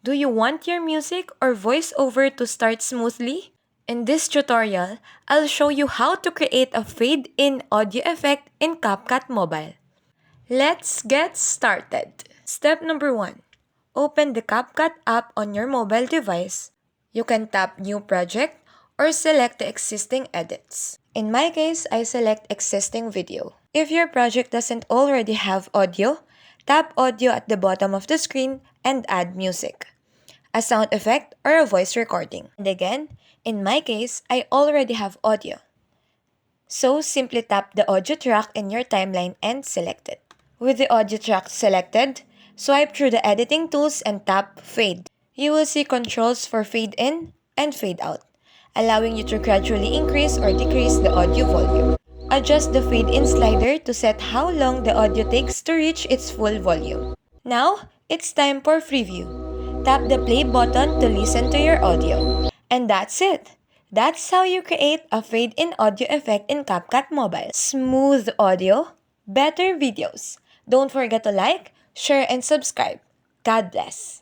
Do you want your music or voiceover to start smoothly? In this tutorial, I'll show you how to create a fade-in audio effect in CapCut Mobile. Let's get started. Step number 1. Open the CapCut app on your mobile device. You can tap New Project or select the existing edits. In my case, I select Existing Video. If your project doesn't already have audio, tap Audio at the bottom of the screen and add music, a sound effect, or a voice recording. And again, in my case, I already have audio. So simply tap the audio track in your timeline and select it. With the audio track selected, swipe through the editing tools and tap Fade. You will see controls for fade in and fade out, allowing you to gradually increase or decrease the audio volume. Adjust the fade in slider to set how long the audio takes to reach its full volume. Now, it's time for preview. Tap the play button to listen to your audio. And that's it! That's how you create a fade-in audio effect in CapCut Mobile. Smooth audio, better videos. Don't forget to like, share, and subscribe. God bless!